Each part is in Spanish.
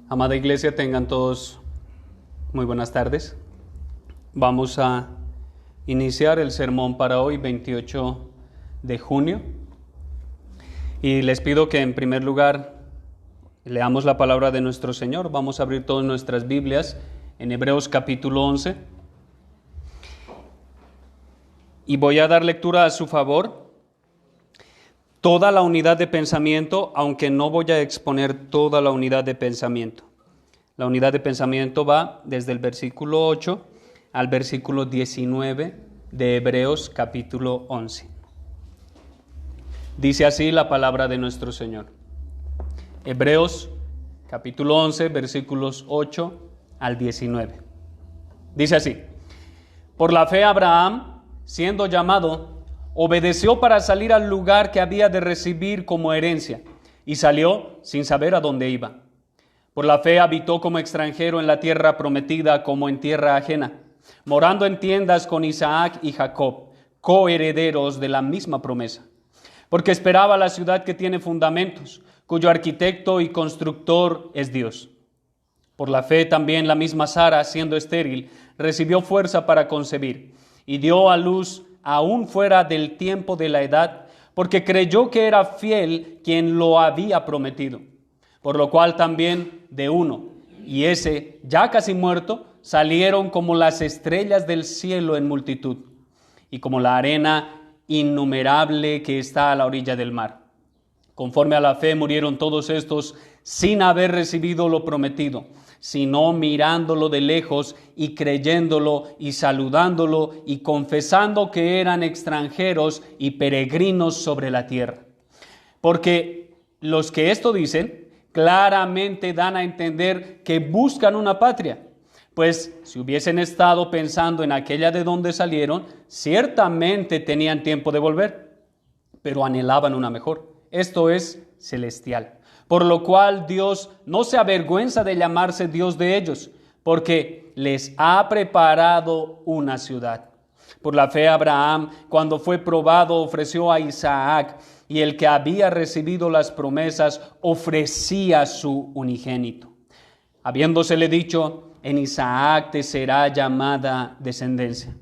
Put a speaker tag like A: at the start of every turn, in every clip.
A: Amada iglesia, tengan todos muy buenas tardes. Vamos a iniciar el sermón para hoy, 28 de junio. Y les pido que en primer lugar leamos la palabra de nuestro Señor. Vamos a abrir todas nuestras Biblias en Hebreos capítulo 11. Y voy a dar lectura a su favor. Toda la unidad de pensamiento, aunque no voy a exponer toda la unidad de pensamiento. La unidad de pensamiento va desde el versículo 8 al versículo 19 de Hebreos capítulo 11. Dice así la palabra de nuestro Señor. Hebreos capítulo 11, versículos 8 al 19. Dice así: Por la fe Abraham, siendo llamado, obedeció para salir al lugar que había de recibir como herencia, y salió sin saber a dónde iba. Por la fe habitó como extranjero en la tierra prometida, como en tierra ajena, morando en tiendas con Isaac y Jacob, coherederos de la misma promesa. Porque esperaba la ciudad que tiene fundamentos, cuyo arquitecto y constructor es Dios. Por la fe también la misma Sara, siendo estéril, recibió fuerza para concebir, y dio a luz aún fuera del tiempo de la edad, porque creyó que era fiel quien lo había prometido. Por lo cual también de uno, y ese ya casi muerto, salieron como las estrellas del cielo en multitud, y como la arena innumerable que está a la orilla del mar. Conforme a la fe murieron todos estos sin haber recibido lo prometido, sino mirándolo de lejos y creyéndolo y saludándolo y confesando que eran extranjeros y peregrinos sobre la tierra. Porque los que esto dicen claramente dan a entender que buscan una patria, pues si hubiesen estado pensando en aquella de donde salieron, ciertamente tenían tiempo de volver, pero anhelaban una mejor, esto es celestial. Por lo cual Dios no se avergüenza de llamarse Dios de ellos, porque les ha preparado una ciudad. Por la fe Abraham, cuando fue probado, ofreció a Isaac, y el que había recibido las promesas ofrecía su unigénito, habiéndosele dicho: en Isaac te será llamada descendencia.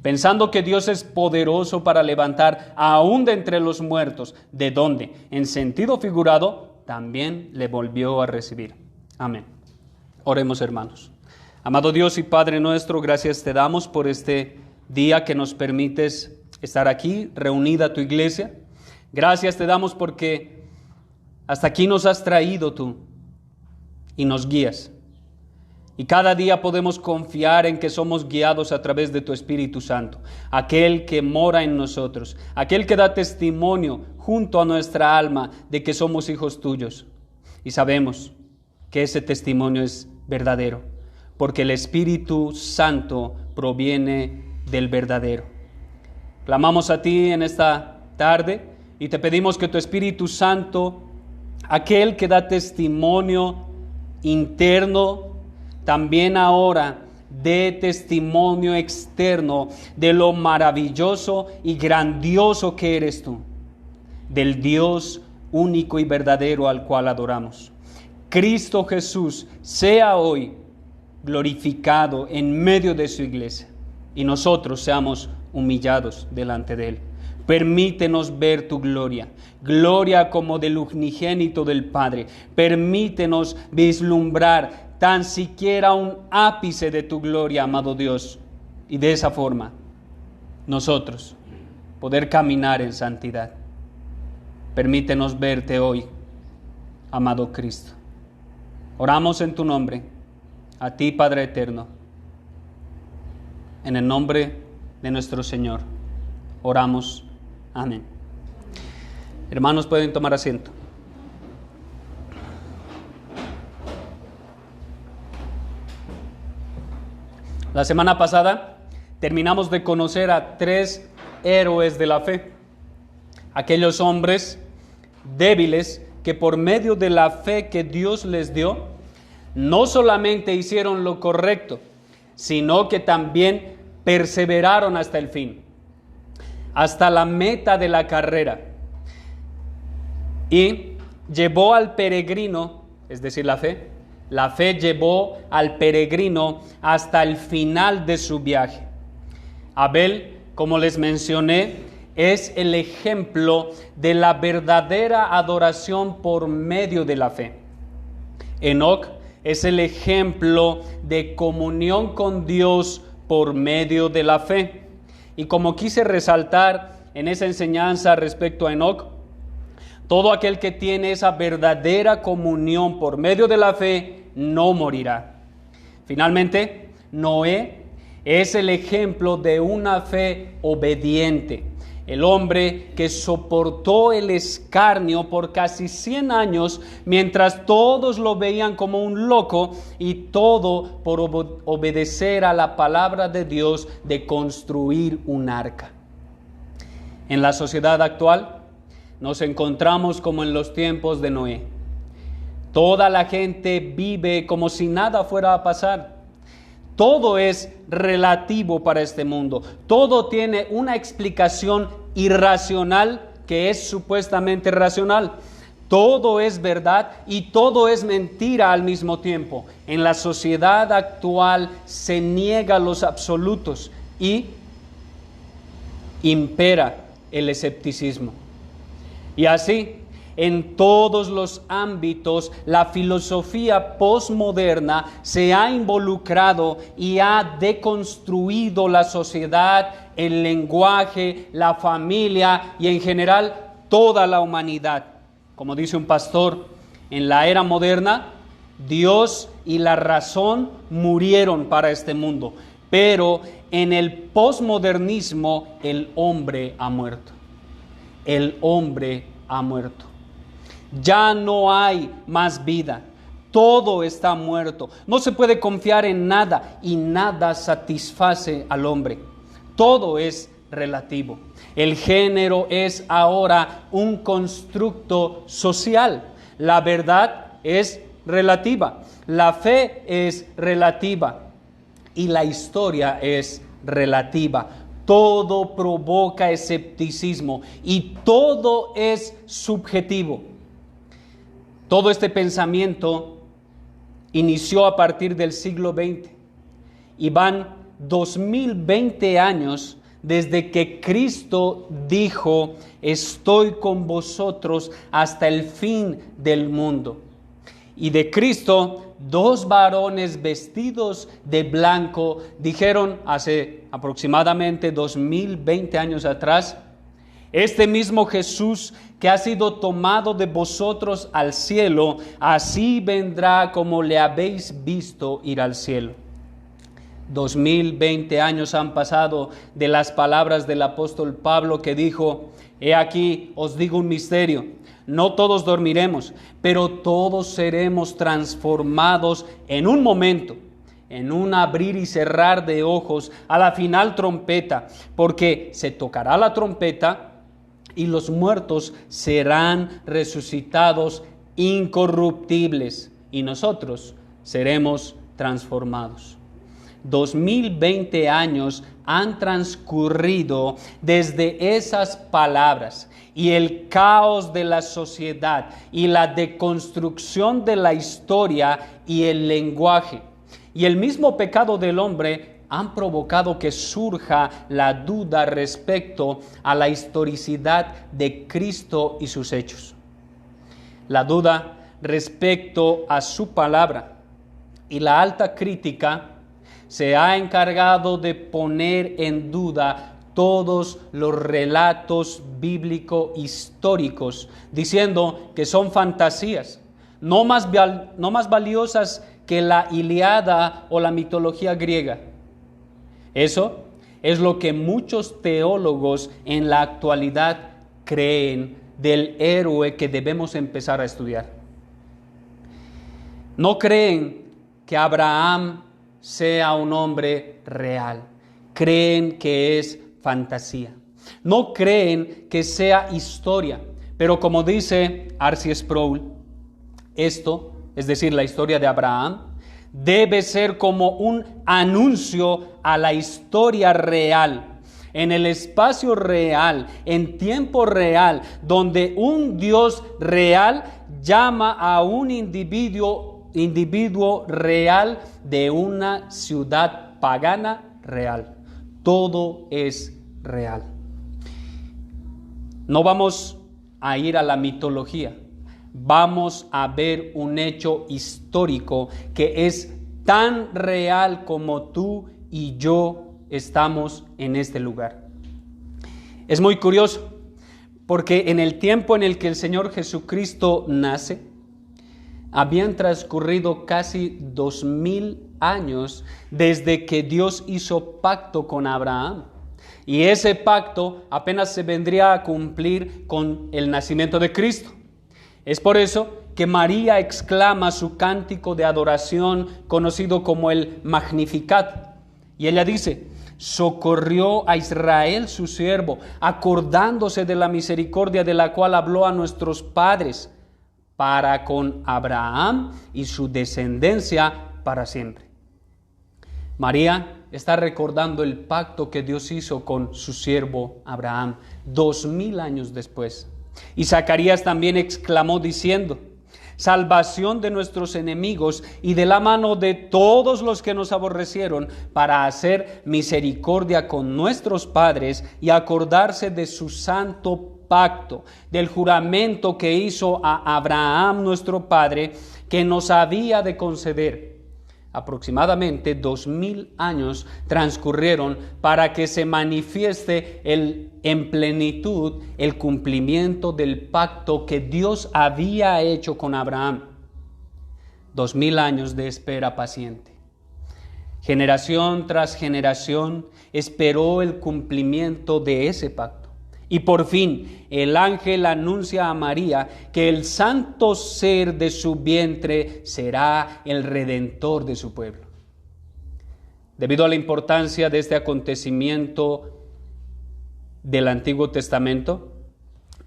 A: Pensando que Dios es poderoso para levantar aún de entre los muertos, de donde, en sentido figurado, también le volvió a recibir. Amén. Oremos, hermanos. Amado Dios y Padre nuestro, gracias te damos por este día que nos permites estar aquí, reunida tu iglesia. Gracias te damos porque hasta aquí nos has traído tú y nos guías. Y cada día podemos confiar en que somos guiados a través de tu Espíritu Santo, aquel que mora en nosotros, aquel que da testimonio junto a nuestra alma de que somos hijos tuyos. Y sabemos que ese testimonio es verdadero, porque el Espíritu Santo proviene del verdadero. Clamamos a ti en esta tarde y te pedimos que tu Espíritu Santo, aquel que da testimonio interno, también ahora dé testimonio externo de lo maravilloso y grandioso que eres tú, del Dios único y verdadero al cual adoramos. Cristo Jesús sea hoy glorificado en medio de su iglesia y nosotros seamos humillados delante de él. Permítenos ver tu gloria, gloria como del unigénito del Padre. Permítenos vislumbrar tan siquiera un ápice de tu gloria, amado Dios, y de esa forma nosotros poder caminar en santidad. Permítenos verte hoy, amado Cristo. Oramos en tu nombre, a ti, Padre eterno, en el nombre de nuestro Señor. Oramos. Amén. Hermanos, pueden tomar asiento. La semana pasada terminamos de conocer a 3 héroes de la fe, aquellos hombres débiles que por medio de la fe que Dios les dio, no solamente hicieron lo correcto, sino que también perseveraron hasta el fin, hasta la meta de la carrera, y llevó al peregrino, es decir, la fe, La fe llevó al peregrino hasta el final de su viaje. Abel, como les mencioné, es el ejemplo de la verdadera adoración por medio de la fe. Enoc es el ejemplo de comunión con Dios por medio de la fe. Y como quise resaltar en esa enseñanza respecto a Enoc, todo aquel que tiene esa verdadera comunión por medio de la fe no morirá. Finalmente, Noé es el ejemplo de una fe obediente. El hombre que soportó el escarnio por casi 100 años, mientras todos lo veían como un loco, y todo por obedecer a la palabra de Dios de construir un arca. En la sociedad actual nos encontramos como en los tiempos de Noé. Toda la gente vive como si nada fuera a pasar. Todo es relativo para este mundo. Todo tiene una explicación irracional que es supuestamente racional. Todo es verdad y todo es mentira al mismo tiempo. En la sociedad actual se niega los absolutos y impera el escepticismo. Y así, en todos los ámbitos, la filosofía posmoderna se ha involucrado y ha deconstruido la sociedad, el lenguaje, la familia y en general toda la humanidad. Como dice un pastor, en la era moderna, Dios y la razón murieron para este mundo, pero en el posmodernismo el hombre ha muerto. El hombre ha muerto. Ya no hay más vida. Todo está muerto. No se puede confiar en nada y nada satisface al hombre. Todo es relativo. El género es ahora un constructo social. La verdad es relativa. La fe es relativa. Y la historia es relativa. Todo provoca escepticismo y todo es subjetivo. Todo este pensamiento inició a partir del siglo XX y van 2020 años desde que Cristo dijo: estoy con vosotros hasta el fin del mundo. Y de Cristo, 2 varones vestidos de blanco dijeron hace aproximadamente 2020 años atrás: este mismo Jesús que ha sido tomado de vosotros al cielo, así vendrá como le habéis visto ir al cielo. 2020 años han pasado de las palabras del apóstol Pablo que dijo: he aquí os digo un misterio, no todos dormiremos, pero todos seremos transformados en un momento, en un abrir y cerrar de ojos, a la final trompeta, porque se tocará la trompeta y los muertos serán resucitados incorruptibles y nosotros seremos transformados. 2020 años han transcurrido desde esas palabras y el caos de la sociedad y la deconstrucción de la historia y el lenguaje y el mismo pecado del hombre han provocado que surja la duda respecto a la historicidad de Cristo y sus hechos. La duda respecto a su palabra y la alta crítica se ha encargado de poner en duda todos los relatos bíblico-históricos, diciendo que son fantasías, no más valiosas que la Ilíada o la mitología griega. Eso es lo que muchos teólogos en la actualidad creen del héroe que debemos empezar a estudiar. No creen que Abraham sea un hombre real. Creen que es fantasía. No creen que sea historia. Pero como dice R.C. Sproul, esto, es decir, la historia de Abraham, debe ser como un anuncio a la historia real, en el espacio real, en tiempo real, donde un Dios real llama a un individuo individuo real de una ciudad pagana real. Todo es real. No vamos a ir a la mitología. Vamos a ver un hecho histórico que es tan real como tú y yo estamos en este lugar. Es muy curioso, porque en el tiempo en el que el Señor Jesucristo nace, habían transcurrido casi 2000 años desde que Dios hizo pacto con Abraham. Y ese pacto apenas se vendría a cumplir con el nacimiento de Cristo. Es por eso que María exclama su cántico de adoración conocido como el Magnificat. Y ella dice: socorrió a Israel su siervo, acordándose de la misericordia de la cual habló a nuestros padres, para con Abraham y su descendencia para siempre. María está recordando el pacto que Dios hizo con su siervo Abraham 2000 años después. Y Zacarías también exclamó diciendo: salvación de nuestros enemigos y de la mano de todos los que nos aborrecieron, para hacer misericordia con nuestros padres y acordarse de su santo pacto, del juramento que hizo a Abraham nuestro padre, que nos había de conceder. Aproximadamente 2000 años transcurrieron para que se manifieste en plenitud el cumplimiento del pacto que Dios había hecho con Abraham. 2000 años de espera paciente. Generación tras generación esperó el cumplimiento de ese pacto. Y por fin el ángel anuncia a María que el santo ser de su vientre será el redentor de su pueblo. Debido a la importancia de este acontecimiento del Antiguo Testamento,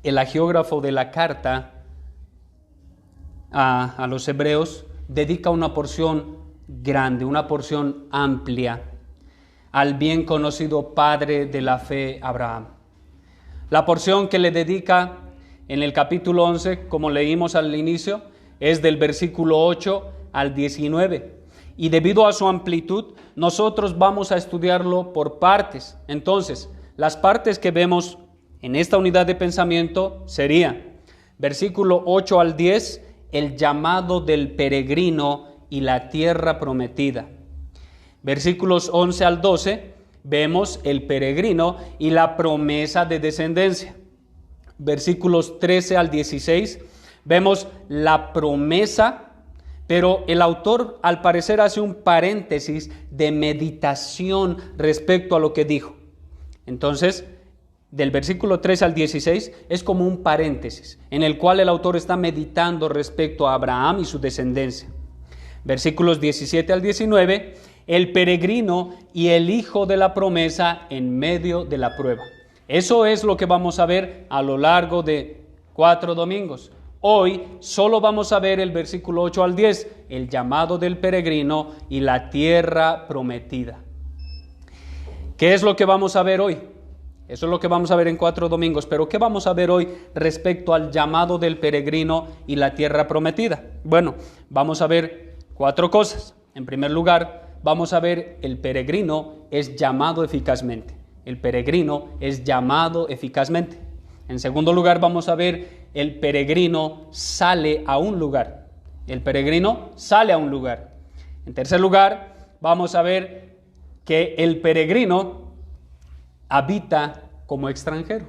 A: el hagiógrafo de la carta a los hebreos dedica una porción grande, una porción amplia al bien conocido padre de la fe, Abraham. La porción que le dedica en el capítulo 11, como leímos al inicio, es del versículo 8 al 19. Y debido a su amplitud, nosotros vamos a estudiarlo por partes. Entonces, las partes que vemos en esta unidad de pensamiento serían: versículo 8 al 10, el llamado del peregrino y la tierra prometida. Versículos 11 al 12, vemos el peregrino y la promesa de descendencia. Versículos 13 al 16, vemos la promesa, pero el autor al parecer hace un paréntesis de meditación respecto a lo que dijo. Entonces, del versículo 13 al 16 es como un paréntesis en el cual el autor está meditando respecto a Abraham y su descendencia. Versículos 17 al 19, el peregrino y el hijo de la promesa en medio de la prueba. Eso es lo que vamos a ver a lo largo de 4 domingos. Hoy solo vamos a ver el versículo 8 al 10, el llamado del peregrino y la tierra prometida. ¿Qué es lo que vamos a ver hoy? Eso es lo que vamos a ver en 4 domingos, pero ¿qué vamos a ver hoy respecto al llamado del peregrino y la tierra prometida? Bueno, vamos a ver 4 cosas. En primer lugar, vamos a ver el peregrino es llamado eficazmente. El peregrino es llamado eficazmente. En segundo lugar, vamos a ver el peregrino sale a un lugar. El peregrino sale a un lugar. En tercer lugar, vamos a ver que el peregrino habita como extranjero.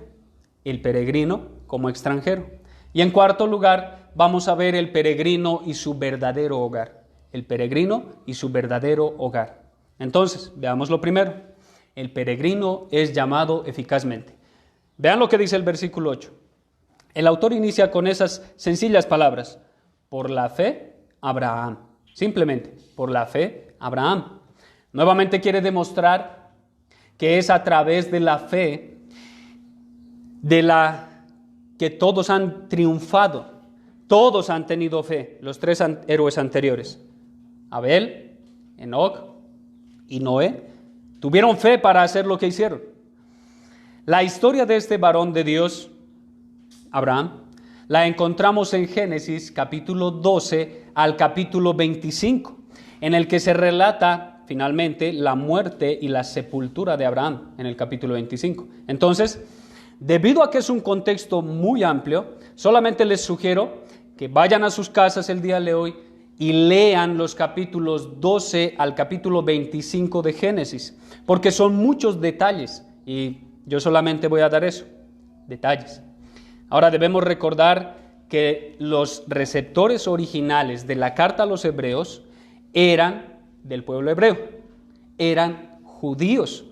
A: El peregrino como extranjero. Y en cuarto lugar, vamos a ver el peregrino y su verdadero hogar. El peregrino y su verdadero hogar. Entonces, veamos lo primero. El peregrino es llamado eficazmente. Vean lo que dice el versículo 8. El autor inicia con esas sencillas palabras: por la fe, Abraham. Simplemente, por la fe, Abraham. Nuevamente quiere demostrar que es a través de la fe de la que todos han triunfado. Todos han tenido fe, los 3 héroes anteriores. Abel, Enoc y Noé tuvieron fe para hacer lo que hicieron. La historia de este varón de Dios, Abraham, la encontramos en Génesis capítulo 12 al capítulo 25, en el que se relata finalmente la muerte y la sepultura de Abraham en el capítulo 25. Entonces, debido a que es un contexto muy amplio, solamente les sugiero que vayan a sus casas el día de hoy y lean los capítulos 12 al capítulo 25 de Génesis, porque son muchos detalles y yo solamente voy a dar eso, detalles. Ahora debemos recordar que los receptores originales de la carta a los hebreos eran del pueblo hebreo, eran judíos,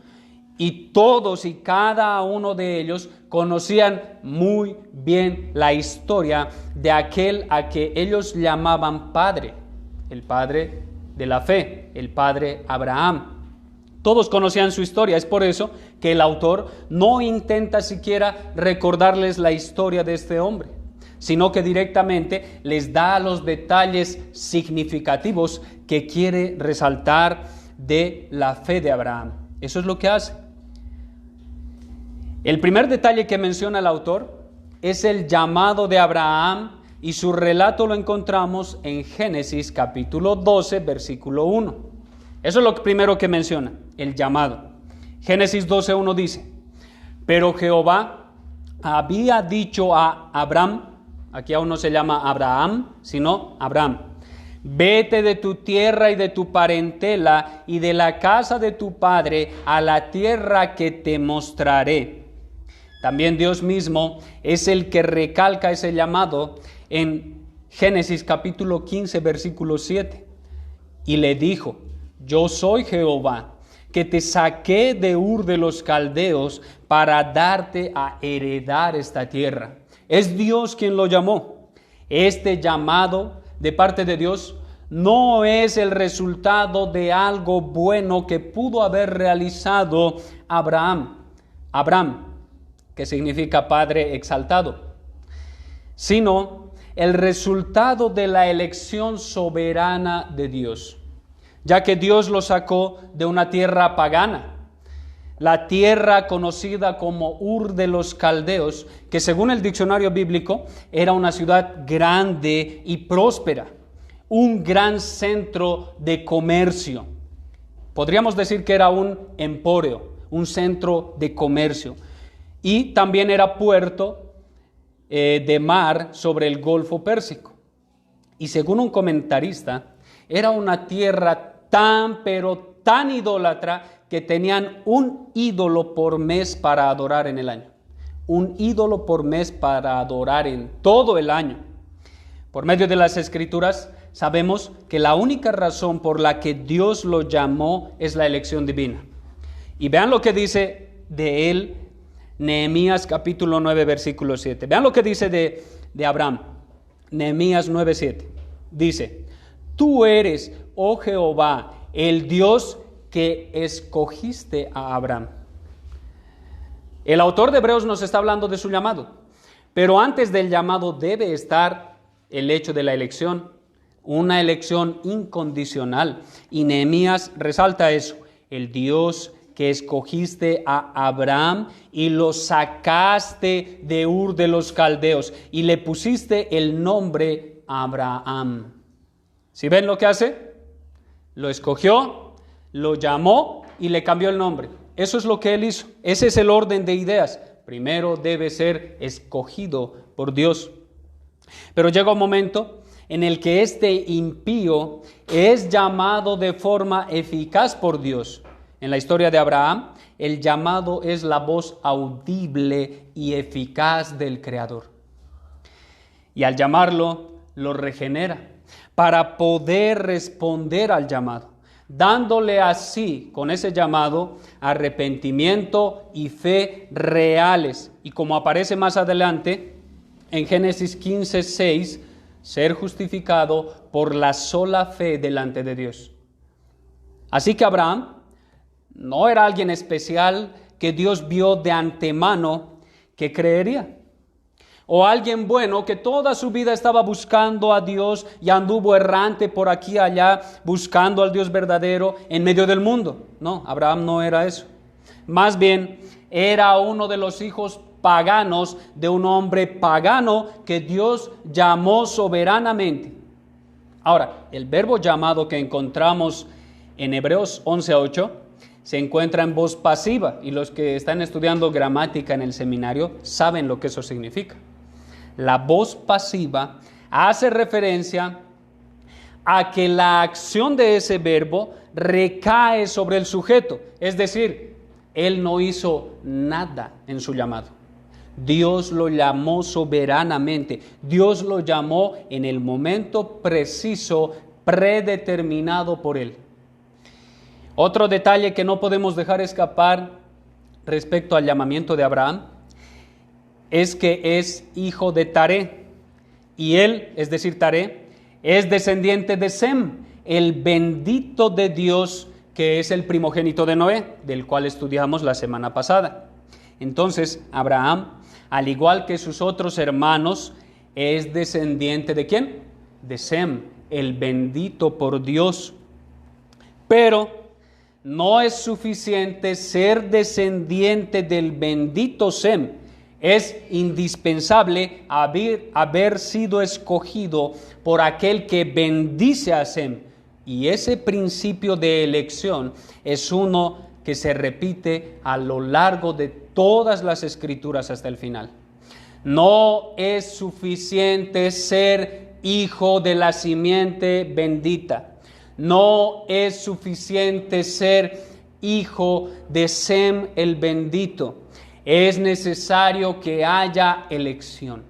A: y todos y cada uno de ellos conocían muy bien la historia de aquel a que ellos llamaban padre, el padre de la fe, el padre Abraham. Todos conocían su historia, es por eso que el autor no intenta siquiera recordarles la historia de este hombre, sino que directamente les da los detalles significativos que quiere resaltar de la fe de Abraham. Eso es lo que hace. El primer detalle que menciona el autor es el llamado de Abraham, y su relato lo encontramos en Génesis capítulo 12, versículo 1. Eso es lo primero que menciona, el llamado. Génesis 12:1 dice: pero Jehová había dicho a Abraham, aquí aún no se llama Abraham, sino Abraham: vete de tu tierra y de tu parentela y de la casa de tu padre a la tierra que te mostraré. También Dios mismo es el que recalca ese llamado en Génesis capítulo 15, versículo 7. Y le dijo: yo soy Jehová, que te saqué de Ur de los Caldeos para darte a heredar esta tierra. Es Dios quien lo llamó. Este llamado de parte de Dios no es el resultado de algo bueno que pudo haber realizado Abraham, que significa Padre exaltado, sino el resultado de la elección soberana de Dios, ya que Dios lo sacó de una tierra pagana, la tierra conocida como Ur de los Caldeos, que según el diccionario bíblico era una ciudad grande y próspera, un gran centro de comercio. Podríamos decir que era un emporio, un centro de comercio. Y también era puerto de mar sobre el Golfo Pérsico. Y según un comentarista, era una tierra pero tan idólatra que tenían un ídolo por mes para adorar en el año. Un ídolo por mes para adorar en todo el año. Por medio de las Escrituras sabemos que la única razón por la que Dios lo llamó es la elección divina. Y vean lo que dice de él Nehemías capítulo 9, versículo 7. Vean lo que dice de Abraham. Nehemías 9, 7. Dice: tú eres, oh Jehová, el Dios que escogiste a Abraham. El autor de Hebreos nos está hablando de su llamado, pero antes del llamado debe estar el hecho de la elección, una elección incondicional. Y Nehemías resalta eso: el Dios que escogiste a Abraham y lo sacaste de Ur de los Caldeos y le pusiste el nombre Abraham. ¿Sí ven lo que hace? Lo escogió, lo llamó y le cambió el nombre. Eso es lo que él hizo. Ese es el orden de ideas. Primero debe ser escogido por Dios. Pero llega un momento en el que este impío es llamado de forma eficaz por Dios. En la historia de Abraham, el llamado es la voz audible y eficaz del Creador. Y al llamarlo, lo regenera para poder responder al llamado, dándole así, con ese llamado, arrepentimiento y fe reales. Y como aparece más adelante, en Génesis 15, 6, ser justificado por la sola fe delante de Dios. Así que Abraham no era alguien especial que Dios vio de antemano que creería, o alguien bueno que toda su vida estaba buscando a Dios y anduvo errante por aquí y allá buscando al Dios verdadero en medio del mundo. No, Abraham no era eso. Más bien era uno de los hijos paganos de un hombre pagano que Dios llamó soberanamente. Ahora, el verbo llamado que encontramos en Hebreos 11:8 se encuentra en voz pasiva, y los que están estudiando gramática en el seminario saben lo que eso significa. La voz pasiva hace referencia a que la acción de ese verbo recae sobre el sujeto, es decir, él no hizo nada en su llamado. Dios lo llamó soberanamente, Dios lo llamó en el momento preciso, predeterminado por él. Otro detalle que no podemos dejar escapar respecto al llamamiento de Abraham es que es hijo de Taré, y él, es decir, Taré, es descendiente de Sem, el bendito de Dios, que es el primogénito de Noé, del cual estudiamos la semana pasada. Entonces, Abraham, al igual que sus otros hermanos, es descendiente ¿de quién? De Sem, el bendito por Dios. Pero no es suficiente ser descendiente del bendito Sem. Es indispensable haber sido escogido por aquel que bendice a Sem. Y ese principio de elección es uno que se repite a lo largo de todas las escrituras hasta el final. No es suficiente ser hijo de la simiente bendita. No es suficiente ser hijo de Sem el bendito. Es necesario que haya elección.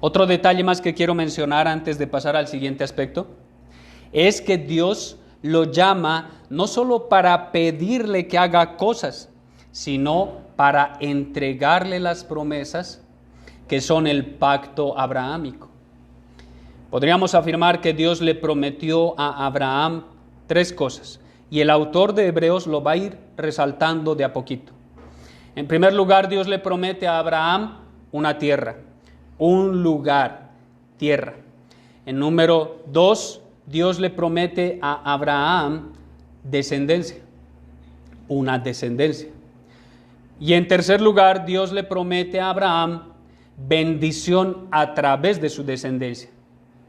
A: Otro detalle más que quiero mencionar antes de pasar al siguiente aspecto es que Dios lo llama no solo para pedirle que haga cosas, sino para entregarle las promesas que son el pacto abrahámico. Podríamos afirmar que Dios le prometió a Abraham 3 cosas, y el autor de Hebreos lo va a ir resaltando de a poquito. En primer lugar, Dios le promete a Abraham una tierra, un lugar, tierra. En número 2, Dios le promete a Abraham descendencia, una descendencia. Y en tercer lugar, Dios le promete a Abraham bendición a través de su descendencia,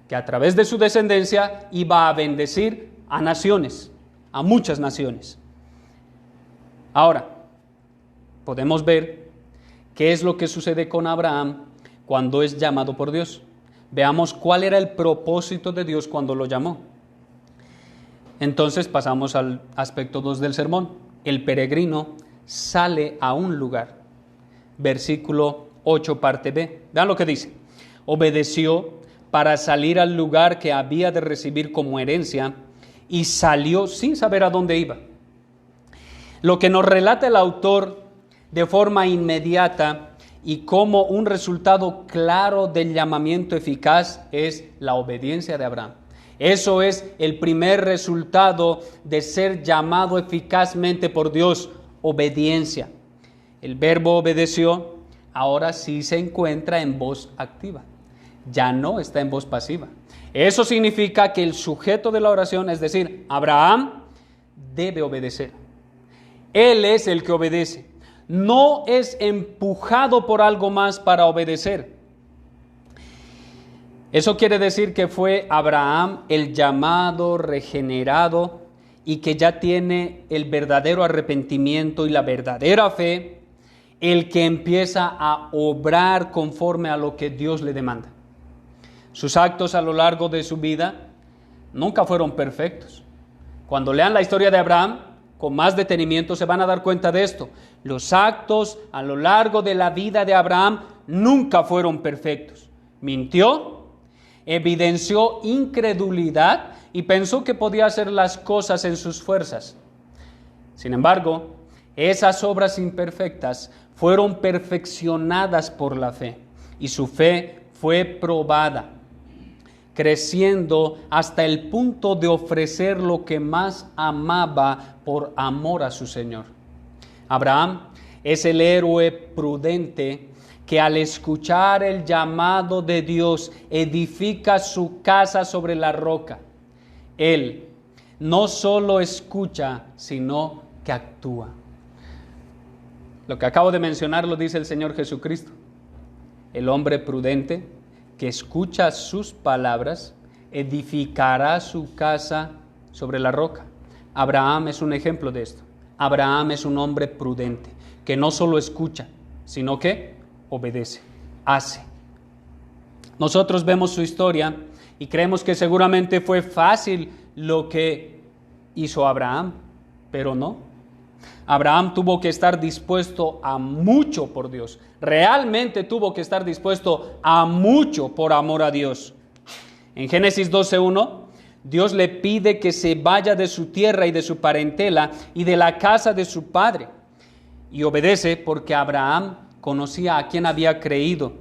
A: que a través de su descendencia iba a bendecir a naciones, a muchas naciones. Ahora, podemos ver qué es lo que sucede con Abraham cuando es llamado por Dios. Veamos cuál era el propósito de Dios cuando lo llamó. Entonces pasamos al aspecto 2 del sermón. El peregrino sale a un lugar. Versículo 8, parte B. Vean lo que dice. Obedeció para salir al lugar que había de recibir como herencia y salió sin saber a dónde iba. Lo que nos relata el autor de forma inmediata y como un resultado claro del llamamiento eficaz es la obediencia de Abraham. Eso es el primer resultado de ser llamado eficazmente por Dios, obediencia. El verbo obedeció ahora sí se encuentra en voz activa, ya no está en voz pasiva. Eso significa que el sujeto de la oración, es decir, Abraham, debe obedecer. Él es el que obedece. No es empujado por algo más para obedecer. Eso quiere decir que fue Abraham el llamado, regenerado, y que ya tiene el verdadero arrepentimiento y la verdadera fe, el que empieza a obrar conforme a lo que Dios le demanda. Sus actos a lo largo de su vida nunca fueron perfectos. Cuando lean la historia de Abraham, con más detenimiento se van a dar cuenta de esto. Los actos a lo largo de la vida de Abraham nunca fueron perfectos. Mintió, evidenció incredulidad y pensó que podía hacer las cosas en sus fuerzas. Sin embargo, esas obras imperfectas fueron perfeccionadas por la fe y su fe fue probada, creciendo hasta el punto de ofrecer lo que más amaba por amor a su Señor. Abraham es el héroe prudente que al escuchar el llamado de Dios edifica su casa sobre la roca. Él no solo escucha, sino que actúa. Lo que acabo de mencionar lo dice el Señor Jesucristo. El hombre prudente que escucha sus palabras edificará su casa sobre la roca. Abraham es un ejemplo de esto. Abraham es un hombre prudente, que no solo escucha, sino que obedece, hace. Nosotros vemos su historia y creemos que seguramente fue fácil lo que hizo Abraham, pero no. Abraham tuvo que estar dispuesto a mucho por Dios. Realmente tuvo que estar dispuesto a mucho por amor a Dios. En Génesis 12:1, Dios le pide que se vaya de su tierra y de su parentela y de la casa de su padre. Y obedece porque Abraham conocía a quien había creído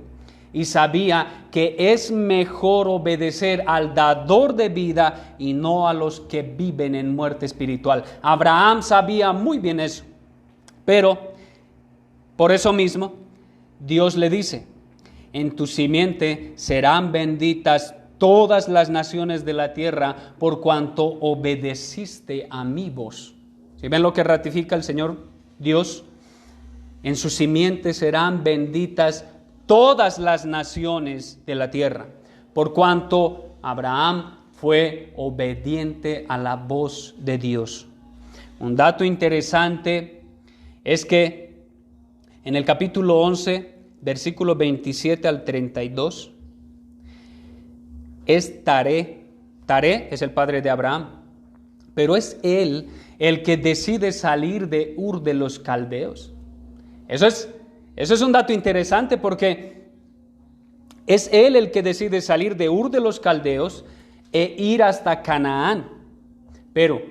A: y sabía que es mejor obedecer al dador de vida y no a los que viven en muerte espiritual. Abraham sabía muy bien eso. Pero por eso mismo Dios le dice: en tu simiente serán benditas todas las naciones de la tierra por cuanto obedeciste a mi voz. ¿Sí ven lo que ratifica el Señor Dios? En su simiente serán benditas todas las naciones de la tierra, por cuanto Abraham fue obediente a la voz de Dios. Un dato interesante es que en el capítulo 11, versículo 27 al 32, es Taré. Taré es el padre de Abraham, pero es él el que decide salir de Ur de los Caldeos. Eso es un dato interesante porque es él el que decide salir de Ur de los Caldeos e ir hasta Canaán. Pero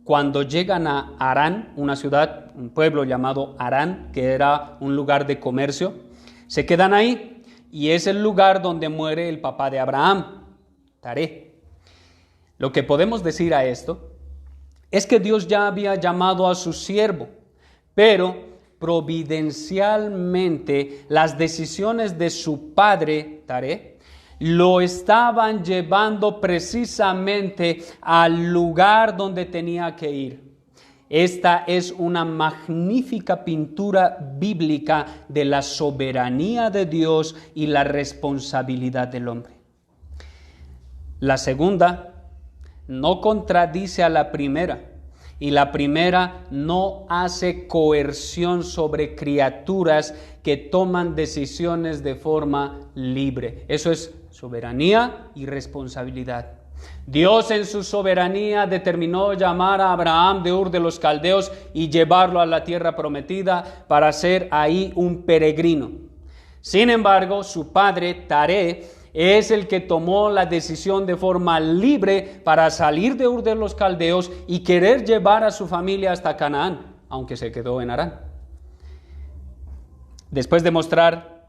A: cuando llegan a Harán, una ciudad, un pueblo llamado Harán, que era un lugar de comercio, se quedan ahí y es el lugar donde muere el papá de Abraham, Taré. Lo que podemos decir a esto es que Dios ya había llamado a su siervo, pero providencialmente las decisiones de su padre, Taré, lo estaban llevando precisamente al lugar donde tenía que ir. Esta es una magnífica pintura bíblica de la soberanía de Dios y la responsabilidad del hombre. La segunda no contradice a la primera. Y la primera no hace coerción sobre criaturas que toman decisiones de forma libre. Eso es soberanía y responsabilidad. Dios en su soberanía determinó llamar a Abraham de Ur de los Caldeos y llevarlo a la tierra prometida para ser ahí un peregrino. Sin embargo, su padre, Taré, es el que tomó la decisión de forma libre para salir de Ur de los Caldeos y querer llevar a su familia hasta Canaán, aunque se quedó en Harán. Después de mostrar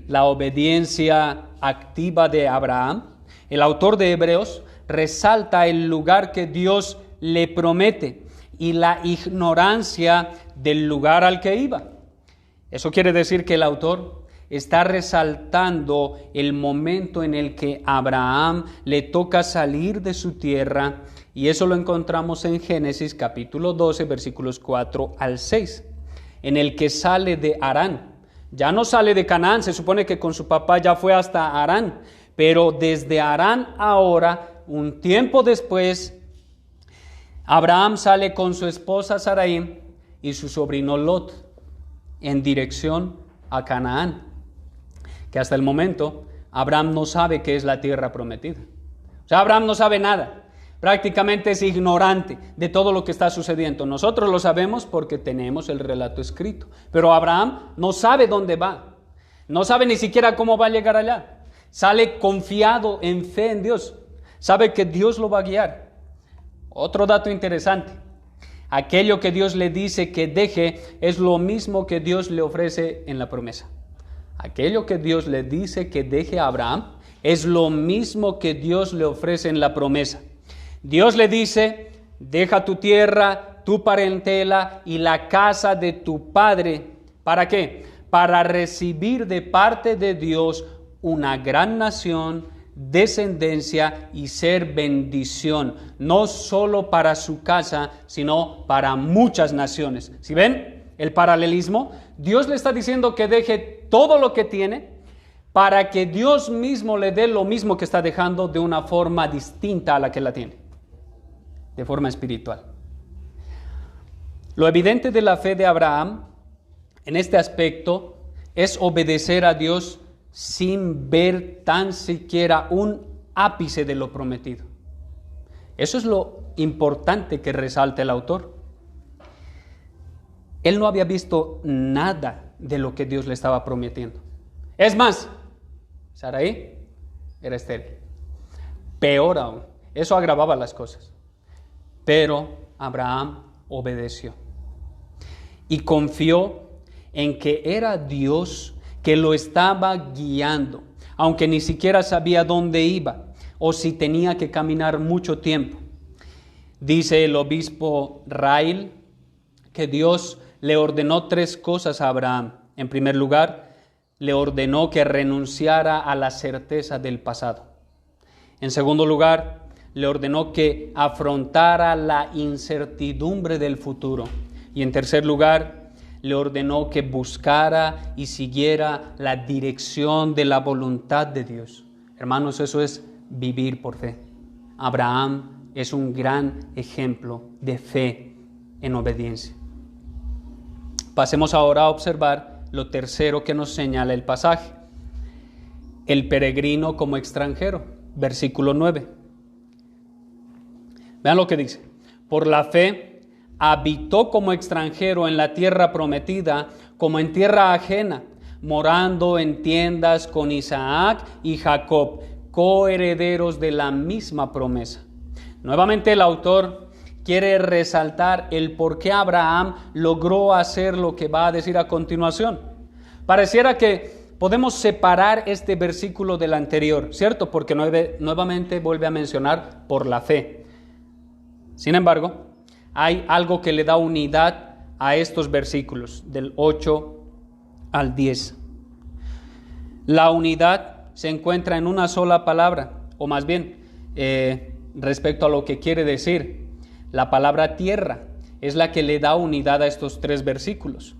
A: la obediencia activa de Abraham, el autor de Hebreos resalta el lugar que Dios le promete y la ignorancia del lugar al que iba. Eso quiere decir que el autor está resaltando el momento en el que a Abraham le toca salir de su tierra, y eso lo encontramos en Génesis capítulo 12, versículos 4 al 6, en el que sale de Harán. Ya no sale de Canaán, se supone que con su papá ya fue hasta Harán, pero desde Harán ahora, un tiempo después, Abraham sale con su esposa Sarai y su sobrino Lot en dirección a Canaán, que hasta el momento Abraham no sabe qué es la tierra prometida. O sea, Abraham no sabe nada, prácticamente es ignorante de todo lo que está sucediendo. Nosotros lo sabemos porque tenemos el relato escrito, pero Abraham no sabe dónde va, no sabe ni siquiera cómo va a llegar allá. Sale confiado en fe en Dios, sabe que Dios lo va a guiar. Otro dato interesante: aquello que Dios le dice que deje es lo mismo que Dios le ofrece en la promesa. Aquello que Dios le dice que deje a Abraham es lo mismo que Dios le ofrece en la promesa. Dios le dice: deja tu tierra, tu parentela y la casa de tu padre. ¿Para qué? Para recibir de parte de Dios una gran nación, descendencia y ser bendición, no solo para su casa, sino para muchas naciones. ¿Sí ven el paralelismo? Dios le está diciendo que deje todo lo que tiene para que Dios mismo le dé lo mismo que está dejando de una forma distinta a la que la tiene, de forma espiritual. Lo evidente de la fe de Abraham en este aspecto es obedecer a Dios sin ver tan siquiera un ápice de lo prometido. Eso es lo importante que resalta el autor. Él no había visto nada de lo que Dios le estaba prometiendo. Es más, Sarai era estéril. Peor aún, eso agravaba las cosas. Pero Abraham obedeció y confió en que era Dios que lo estaba guiando, aunque ni siquiera sabía dónde iba o si tenía que caminar mucho tiempo. Dice el obispo Rail que Dios le ordenó 3 cosas a Abraham. En primer lugar, le ordenó que renunciara a la certeza del pasado. En segundo lugar, le ordenó que afrontara la incertidumbre del futuro. Y en tercer lugar, le ordenó que buscara y siguiera la dirección de la voluntad de Dios. Hermanos, eso es vivir por fe. Abraham es un gran ejemplo de fe en obediencia. Pasemos ahora a observar lo tercero que nos señala el pasaje. El peregrino como extranjero, versículo 9. Vean lo que dice. Por la fe habitó como extranjero en la tierra prometida, como en tierra ajena, morando en tiendas con Isaac y Jacob, coherederos de la misma promesa. Nuevamente el autor quiere resaltar el por qué Abraham logró hacer lo que va a decir a continuación. Pareciera que podemos separar este versículo del anterior, ¿cierto? Porque nuevamente vuelve a mencionar por la fe. Sin embargo, hay algo que le da unidad a estos versículos, del 8 al 10. La unidad se encuentra en una sola palabra, o más bien, respecto a lo que quiere decir. La palabra tierra es la que le da unidad a estos 3 versículos.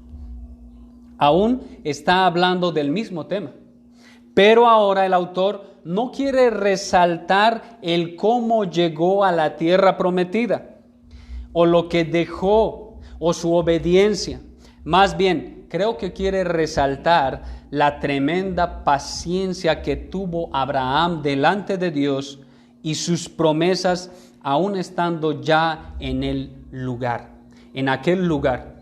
A: Aún está hablando del mismo tema, pero ahora el autor no quiere resaltar el cómo llegó a la tierra prometida, o lo que dejó, o su obediencia. Más bien, creo que quiere resaltar la tremenda paciencia que tuvo Abraham delante de Dios y sus promesas aún estando ya en el lugar, en aquel lugar.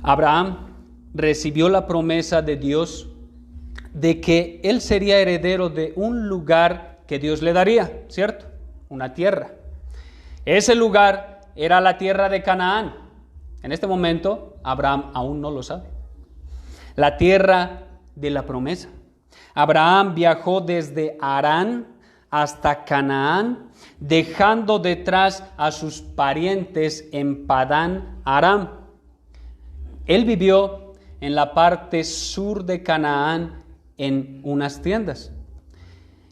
A: Abraham recibió la promesa de Dios de que él sería heredero de un lugar que Dios le daría, ¿cierto? Una tierra. Ese lugar era la tierra de Canaán. En este momento, Abraham aún no lo sabe. La tierra de la promesa. Abraham viajó desde Harán hasta Canaán, dejando detrás a sus parientes en Padán Aram. Él vivió en la parte sur de Canaán en unas tiendas.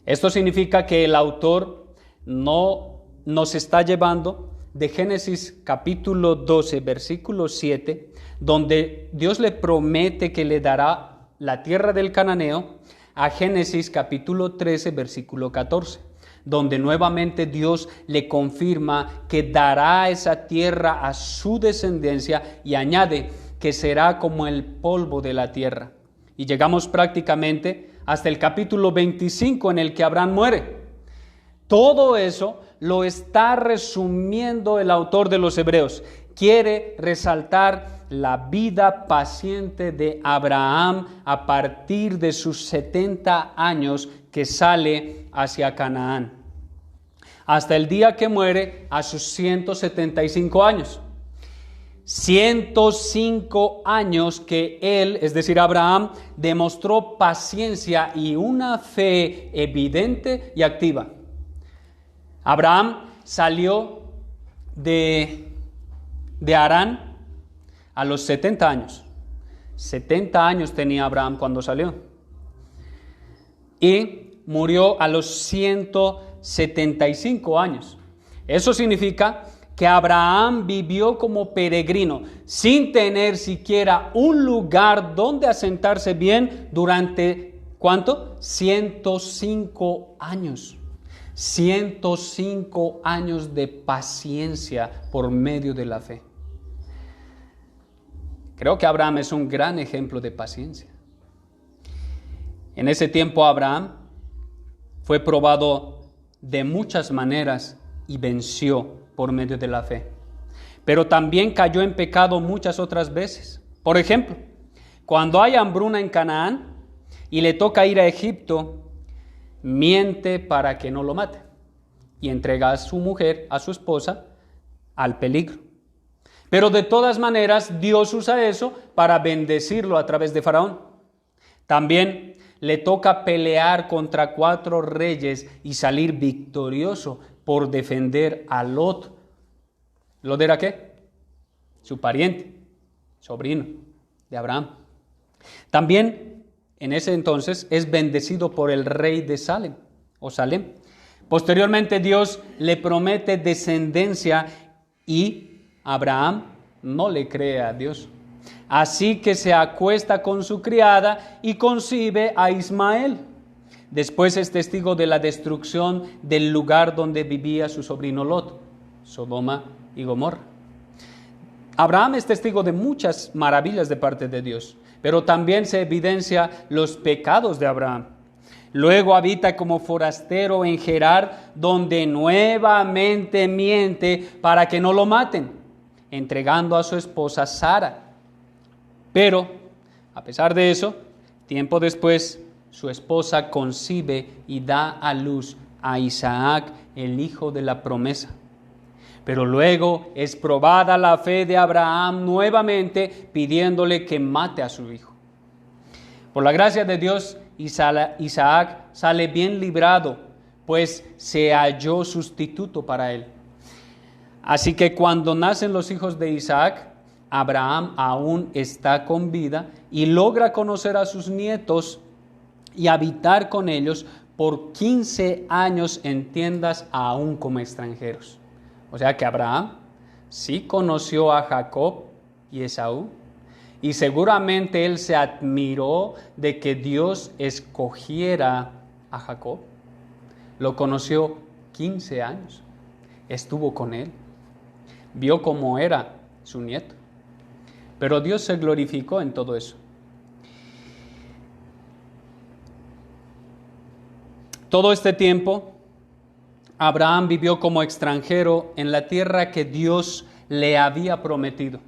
A: Esto significa que el autor no nos está llevando de Génesis capítulo 12, versículo 7, donde Dios le promete que le dará la tierra del cananeo, a Génesis capítulo 13, versículo 14, donde nuevamente Dios le confirma que dará esa tierra a su descendencia y añade que será como el polvo de la tierra. Y llegamos prácticamente hasta el capítulo 25 en el que Abraham muere. Todo eso lo está resumiendo el autor de los Hebreos. Quiere resaltar la vida paciente de Abraham a partir de sus 70 años que sale hacia Canaán, hasta el día que muere a sus 175 años. 105 años que él, es decir, Abraham, demostró paciencia y una fe evidente y activa. Abraham salió de Harán a los 70 años. 70 años tenía Abraham cuando salió. Y murió a los 175 años. Eso significa que Abraham vivió como peregrino, sin tener siquiera un lugar donde asentarse bien durante, ¿cuánto? 105 años. 105 años de paciencia por medio de la fe. Creo que Abraham es un gran ejemplo de paciencia. En ese tiempo Abraham fue probado de muchas maneras y venció por medio de la fe. Pero también cayó en pecado muchas otras veces. Por ejemplo, cuando hay hambruna en Canaán y le toca ir a Egipto, miente para que no lo mate y entrega a su mujer, a su esposa, al peligro. Pero de todas maneras, Dios usa eso para bendecirlo a través de Faraón. También le toca pelear contra 4 reyes y salir victorioso por defender a Lot. ¿Lot era qué? Su pariente, sobrino de Abraham. También en ese entonces es bendecido por el rey de Salem o Salem. Posteriormente Dios le promete descendencia y Abraham no le cree a Dios. Así que se acuesta con su criada y concibe a Ismael. Después es testigo de la destrucción del lugar donde vivía su sobrino Lot, Sodoma y Gomorra. Abraham es testigo de muchas maravillas de parte de Dios, pero también se evidencia los pecados de Abraham. Luego habita como forastero en Gerar, donde nuevamente miente para que no lo maten, entregando a su esposa Sara. Pero, a pesar de eso, tiempo después, su esposa concibe y da a luz a Isaac, el hijo de la promesa. Pero luego es probada la fe de Abraham nuevamente, pidiéndole que mate a su hijo. Por la gracia de Dios, Isaac sale bien librado, pues se halló sustituto para él. Así que cuando nacen los hijos de Isaac, Abraham aún está con vida y logra conocer a sus nietos y habitar con ellos por 15 años en tiendas aún como extranjeros. O sea que Abraham sí conoció a Jacob y Esaú, y seguramente él se admiró de que Dios escogiera a Jacob. Lo conoció 15 años, estuvo con él, vio cómo era su nieto. Pero Dios se glorificó en todo eso. Todo este tiempo, Abraham vivió como extranjero en la tierra que Dios le había prometido.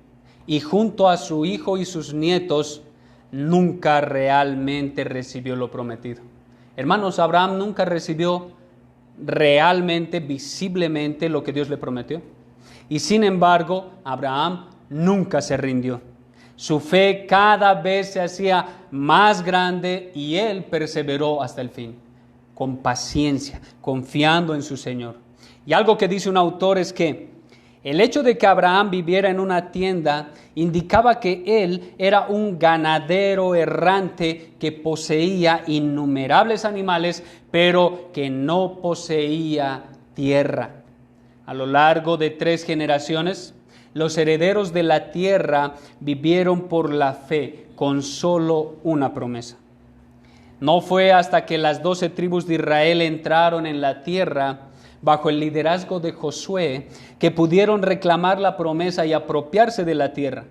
A: Y junto a su hijo y sus nietos, nunca realmente recibió lo prometido. Hermanos, Abraham nunca recibió realmente, visiblemente, lo que Dios le prometió. Y sin embargo, Abraham nunca se rindió. Su fe cada vez se hacía más grande y él perseveró hasta el fin, con paciencia, confiando en su Señor. Y algo que dice un autor es que el hecho de que Abraham viviera en una tienda indicaba que él era un ganadero errante que poseía innumerables animales, pero que no poseía tierra. A lo largo de 3 generaciones, los herederos de la tierra vivieron por la fe con solo una promesa. No fue hasta que las 12 tribus de Israel entraron en la tierra bajo el liderazgo de Josué que pudieron reclamar la promesa y apropiarse de la tierra.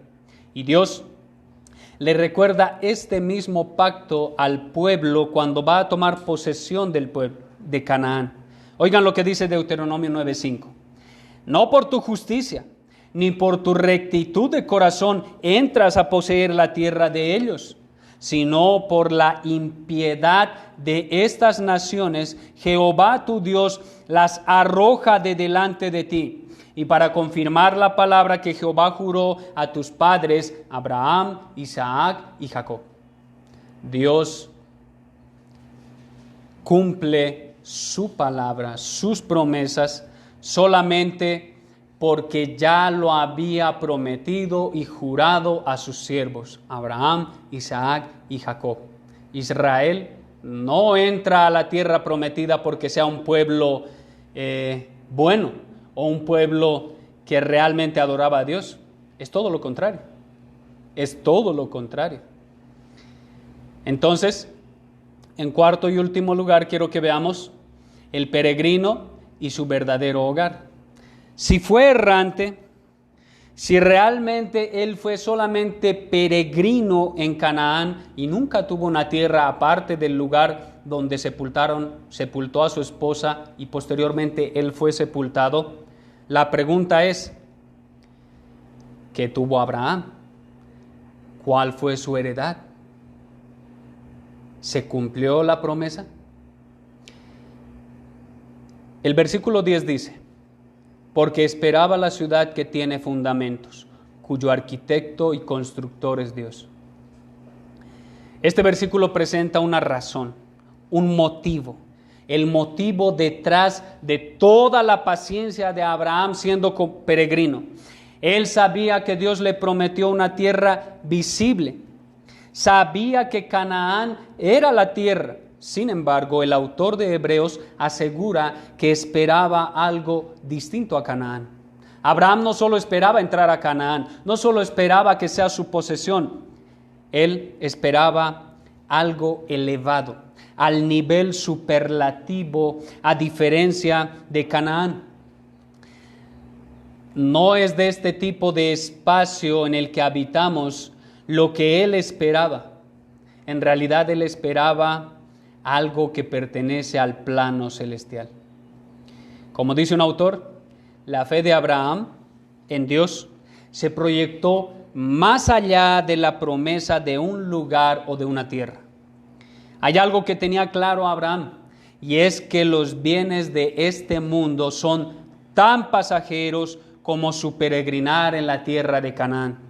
A: Y Dios le recuerda este mismo pacto al pueblo cuando va a tomar posesión del pueblo de Canaán. Oigan lo que dice Deuteronomio 9:5. No por tu justicia ni por tu rectitud de corazón entras a poseer la tierra de ellos, sino por la impiedad de estas naciones, Jehová tu Dios las arroja de delante de ti. Y para confirmar la palabra que Jehová juró a tus padres, Abraham, Isaac y Jacob. Dios cumple su palabra, sus promesas, solamente porque ya lo había prometido y jurado a sus siervos, Abraham, Isaac y Jacob. Israel no entra a la tierra prometida porque sea un pueblo bueno o un pueblo que realmente adoraba a Dios. Es todo lo contrario. Es todo lo contrario. Entonces, en cuarto y último lugar, quiero que veamos el peregrino y su verdadero hogar. Si fue errante, si realmente él fue solamente peregrino en Canaán y nunca tuvo una tierra aparte del lugar donde sepultó a su esposa y posteriormente él fue sepultado, la pregunta es, ¿qué tuvo Abraham? ¿Cuál fue su heredad? ¿Se cumplió la promesa? El versículo 10 dice, porque esperaba la ciudad que tiene fundamentos, cuyo arquitecto y constructor es Dios. Este versículo presenta una razón, un motivo, el motivo detrás de toda la paciencia de Abraham siendo peregrino. Él sabía que Dios le prometió una tierra visible, sabía que Canaán era la tierra. Sin embargo, el autor de Hebreos asegura que esperaba algo distinto a Canaán. Abraham no solo esperaba entrar a Canaán, no solo esperaba que sea su posesión, él esperaba algo elevado, al nivel superlativo, a diferencia de Canaán. No es de este tipo de espacio en el que habitamos lo que él esperaba. En realidad él esperaba algo que pertenece al plano celestial. Como dice un autor, la fe de Abraham en Dios se proyectó más allá de la promesa de un lugar o de una tierra. Hay algo que tenía claro Abraham, y es que los bienes de este mundo son tan pasajeros como su peregrinar en la tierra de Canaán.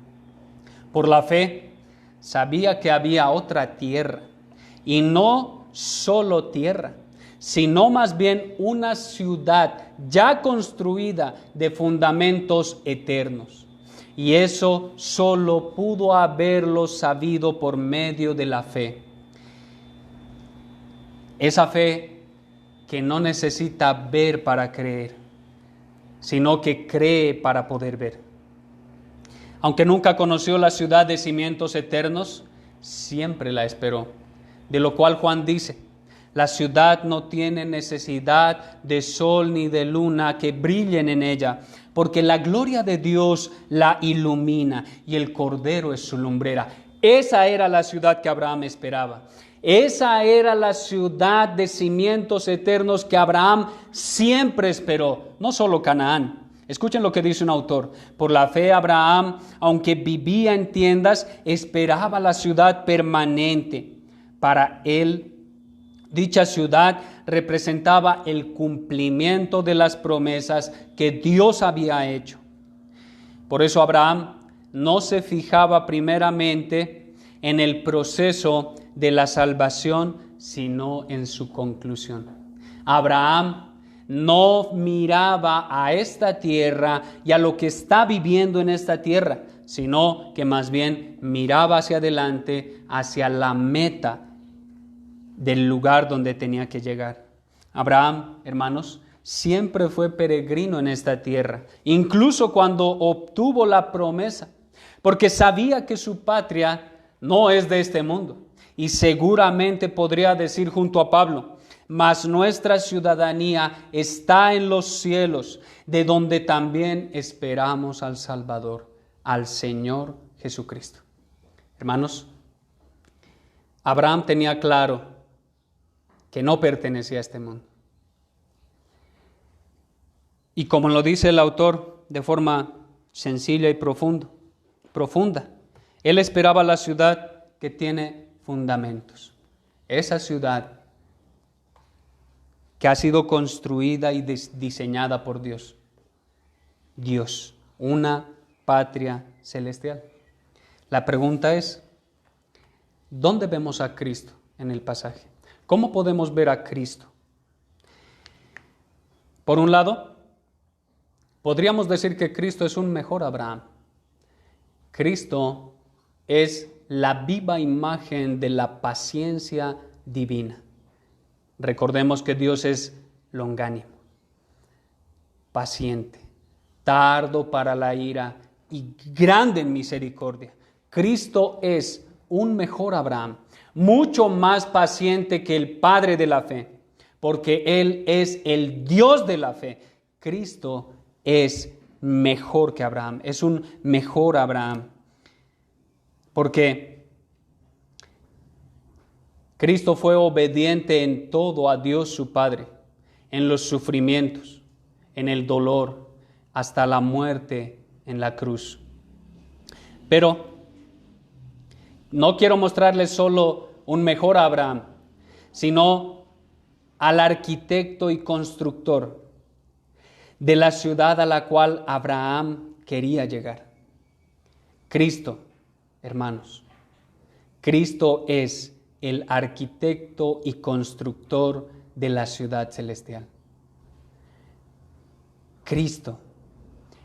A: Por la fe, sabía que había otra tierra, y no solo tierra, sino más bien una ciudad ya construida de fundamentos eternos. Y eso solo pudo haberlo sabido por medio de la fe. Esa fe que no necesita ver para creer, sino que cree para poder ver. Aunque nunca conoció la ciudad de cimientos eternos, siempre la esperó. De lo cual Juan dice, la ciudad no tiene necesidad de sol ni de luna que brillen en ella, porque la gloria de Dios la ilumina y el Cordero es su lumbrera. Esa era la ciudad que Abraham esperaba. Esa era la ciudad de cimientos eternos que Abraham siempre esperó, no solo Canaán. Escuchen lo que dice un autor. Por la fe Abraham, aunque vivía en tiendas, esperaba la ciudad permanente. Para él, dicha ciudad representaba el cumplimiento de las promesas que Dios había hecho. Por eso Abraham no se fijaba primeramente en el proceso de la salvación, sino en su conclusión. Abraham no miraba a esta tierra y a lo que está viviendo en esta tierra, sino que más bien miraba hacia adelante, hacia la meta del lugar donde tenía que llegar. Abraham, hermanos, siempre fue peregrino en esta tierra, incluso cuando obtuvo la promesa, porque sabía que su patria no es de este mundo. Y seguramente podría decir junto a Pablo, mas nuestra ciudadanía está en los cielos, de donde también esperamos al Salvador, al Señor Jesucristo. Hermanos, Abraham tenía claro que no pertenecía a este mundo. Y como lo dice el autor de forma sencilla y profunda, él esperaba la ciudad que tiene fundamentos. Esa ciudad que ha sido construida y diseñada por Dios. Dios, una patria celestial. La pregunta es, ¿dónde vemos a Cristo en el pasaje? ¿Cómo podemos ver a Cristo? Por un lado, podríamos decir que Cristo es un mejor Abraham. Cristo es la viva imagen de la paciencia divina. Recordemos que Dios es longánimo, paciente, tardo para la ira y grande en misericordia. Cristo es un mejor Abraham, mucho más paciente que el Padre de la fe, porque Él es el Dios de la fe. Cristo es mejor que Abraham, es un mejor Abraham, porque Cristo fue obediente en todo a Dios su Padre, en los sufrimientos, en el dolor, hasta la muerte en la cruz. Pero no quiero mostrarles solo un mejor Abraham, sino al arquitecto y constructor de la ciudad a la cual Abraham quería llegar. Cristo, hermanos, Cristo es el arquitecto y constructor de la ciudad celestial. Cristo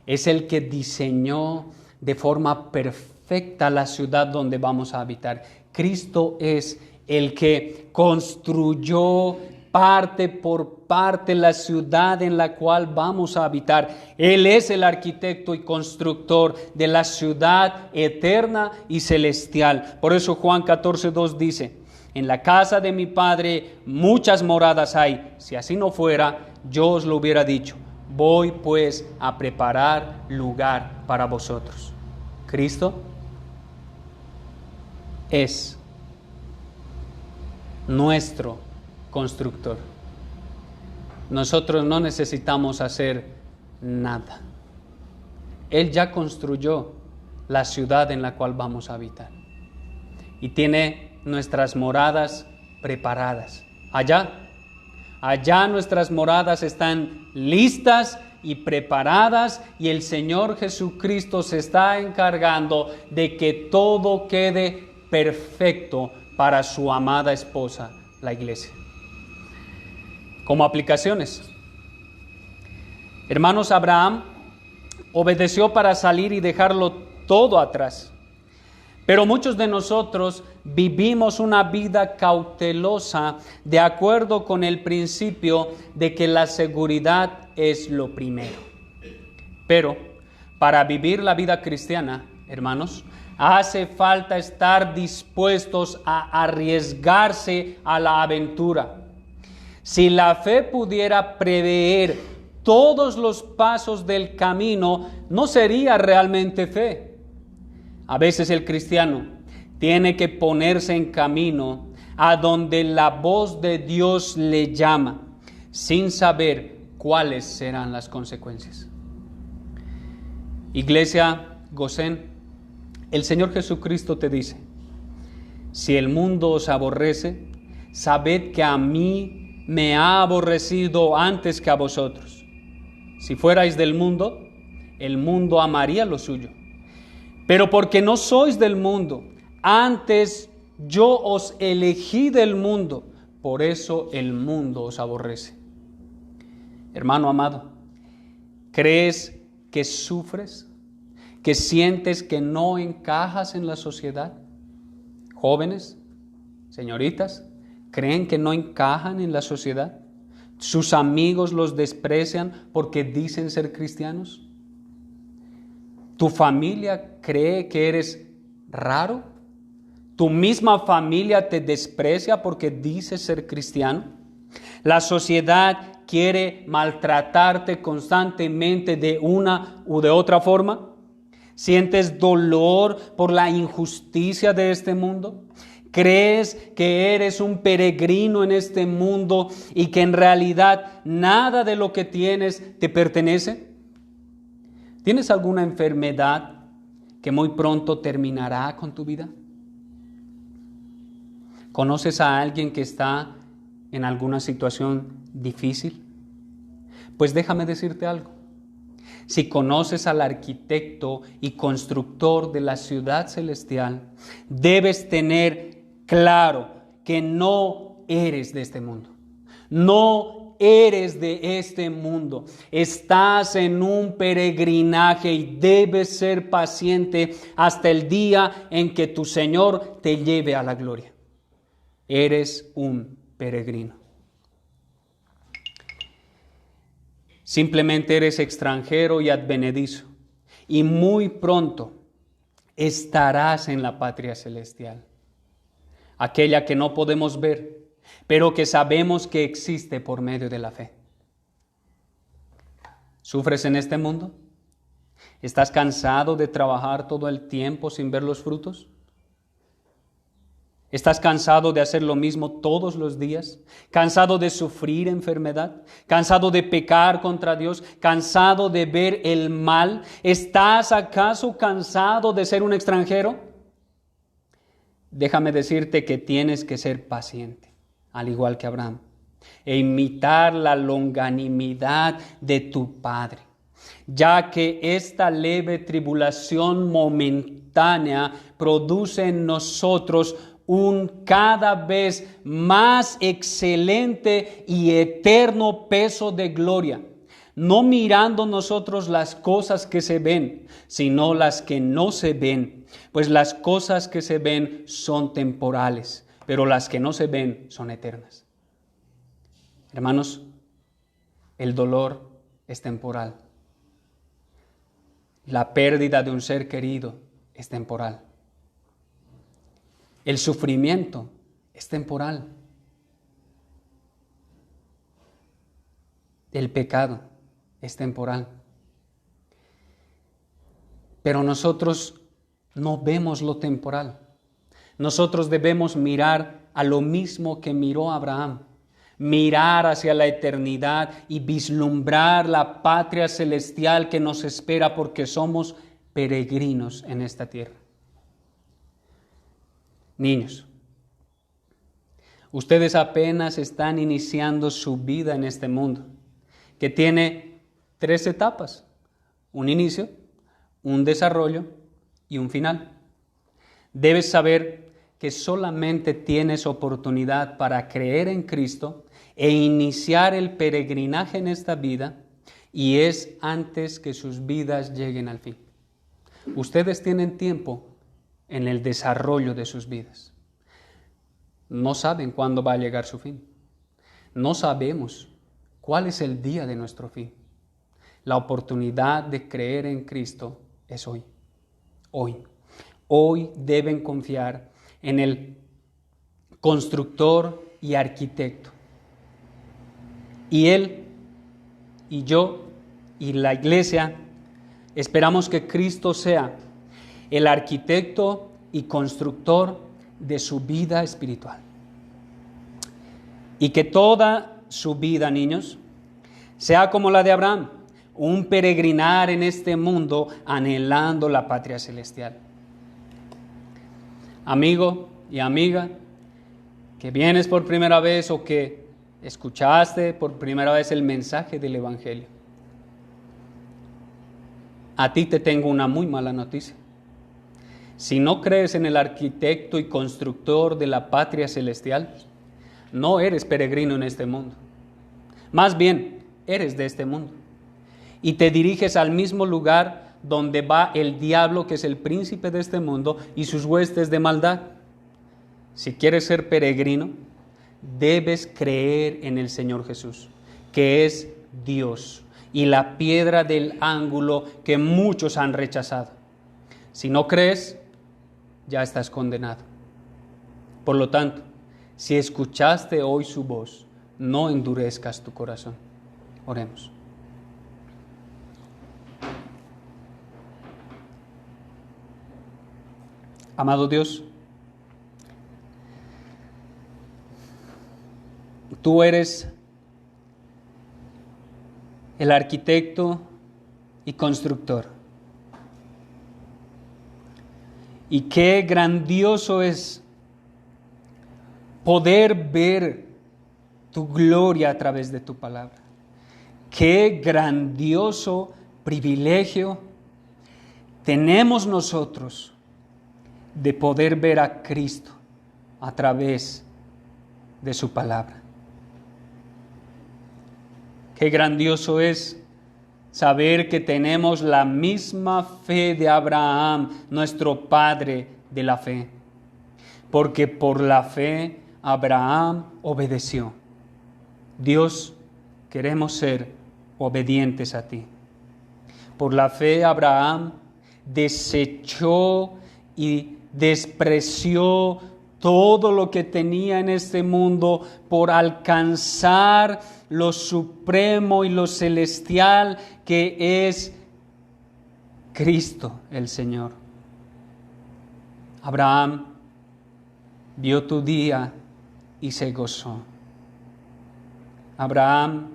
A: es el que diseñó de forma perfecta la ciudad donde vamos a habitar. Cristo es el que construyó parte por parte la ciudad en la cual vamos a habitar. Él es el arquitecto y constructor de la ciudad eterna y celestial. Por eso Juan 14:2 dice: en la casa de mi Padre muchas moradas hay. Si así no fuera, yo os lo hubiera dicho. Voy pues a preparar lugar para vosotros. Cristo es nuestro constructor. Nosotros no necesitamos hacer nada. Él ya construyó la ciudad en la cual vamos a habitar y tiene nuestras moradas preparadas. Allá nuestras moradas están listas y preparadas, y el Señor Jesucristo se está encargando de que todo quede perfecto para su amada esposa, la iglesia. Como aplicaciones, hermanos, Abraham obedeció para salir y dejarlo todo atrás. Pero muchos de nosotros vivimos una vida cautelosa de acuerdo con el principio de que la seguridad es lo primero. Pero para vivir la vida cristiana, hermanos, hace falta estar dispuestos a arriesgarse a la aventura. Si la fe pudiera prever todos los pasos del camino, no sería realmente fe. A veces el cristiano tiene que ponerse en camino a donde la voz de Dios le llama, sin saber cuáles serán las consecuencias. Iglesia Gosén, el Señor Jesucristo te dice: si el mundo os aborrece, sabed que a mí me ha aborrecido antes que a vosotros. Si fuerais del mundo, el mundo amaría lo suyo. Pero porque no sois del mundo, antes yo os elegí del mundo, por eso el mundo os aborrece. Hermano amado, ¿crees que sufres? ¿Que sientes que no encajas en la sociedad? Jóvenes, señoritas, ¿creen que no encajan en la sociedad? ¿Sus amigos los desprecian porque dicen ser cristianos? ¿Tu familia cree que eres raro? ¿Tu misma familia te desprecia porque dices ser cristiano? ¿La sociedad quiere maltratarte constantemente de una u de otra forma? ¿Sientes dolor por la injusticia de este mundo? ¿Crees que eres un peregrino en este mundo y que en realidad nada de lo que tienes te pertenece? ¿Tienes alguna enfermedad que muy pronto terminará con tu vida? ¿Conoces a alguien que está en alguna situación difícil? Pues déjame decirte algo. Si conoces al arquitecto y constructor de la ciudad celestial, debes tener claro que no eres de este mundo. No eres de este mundo. Estás en un peregrinaje y debes ser paciente hasta el día en que tu Señor te lleve a la gloria. Eres un peregrino. Simplemente eres extranjero y advenedizo. Y muy pronto estarás en la patria celestial, aquella que no podemos ver, pero que sabemos que existe por medio de la fe. ¿Sufres en este mundo? ¿Estás cansado de trabajar todo el tiempo sin ver los frutos? ¿Estás cansado de hacer lo mismo todos los días? ¿Cansado de sufrir enfermedad? ¿Cansado de pecar contra Dios? ¿Cansado de ver el mal? ¿Estás acaso cansado de ser un extranjero? Déjame decirte que tienes que ser paciente, al igual que Abraham, e imitar la longanimidad de tu Padre, ya que esta leve tribulación momentánea produce en nosotros un cada vez más excelente y eterno peso de gloria, no mirando nosotros las cosas que se ven, sino las que no se ven, pues las cosas que se ven son temporales, pero las que no se ven son eternas. Hermanos, el dolor es temporal. La pérdida de un ser querido es temporal. El sufrimiento es temporal. El pecado es temporal. Pero nosotros no vemos lo temporal. Nosotros debemos mirar a lo mismo que miró Abraham. Mirar hacia la eternidad y vislumbrar la patria celestial que nos espera porque somos peregrinos en esta tierra. Niños, ustedes apenas están iniciando su vida en este mundo, que tiene 3 etapas: un inicio, un desarrollo y un final. Debes saber que solamente tienes oportunidad para creer en Cristo e iniciar el peregrinaje en esta vida, y es antes que sus vidas lleguen al fin. Ustedes tienen tiempo en el desarrollo de sus vidas. No saben cuándo va a llegar su fin. No sabemos cuál es el día de nuestro fin. La oportunidad de creer en Cristo es hoy. Hoy. Hoy deben confiar en el constructor y arquitecto. Y Él, y yo, y la iglesia, esperamos que Cristo sea el arquitecto y constructor de su vida espiritual. Y que toda su vida, niños, sea como la de Abraham, un peregrinar en este mundo anhelando la patria celestial. Amigo y amiga, que vienes por primera vez o que escuchaste por primera vez el mensaje del Evangelio, a ti te tengo una muy mala noticia. Si no crees en el arquitecto y constructor de la patria celestial, no eres peregrino en este mundo. Más bien, eres de este mundo. Y te diriges al mismo lugar donde va el diablo, que es el príncipe de este mundo, y sus huestes de maldad. Si quieres ser peregrino, debes creer en el Señor Jesús, que es Dios y la piedra del ángulo que muchos han rechazado. Si no crees, ya estás condenado. Por lo tanto, si escuchaste hoy su voz, no endurezcas tu corazón. Oremos. Amado Dios, tú eres el arquitecto y constructor. Y qué grandioso es poder ver tu gloria a través de tu palabra. Qué grandioso privilegio tenemos nosotros de poder ver a Cristo a través de su palabra. Qué grandioso es saber que tenemos la misma fe de Abraham, nuestro padre de la fe, porque por la fe Abraham obedeció. Dios, queremos ser obedientes a ti. Por la fe Abraham desechó y despreció todo lo que tenía en este mundo por alcanzar lo supremo y lo celestial que es Cristo el Señor. Abraham vio tu día y se gozó. Abraham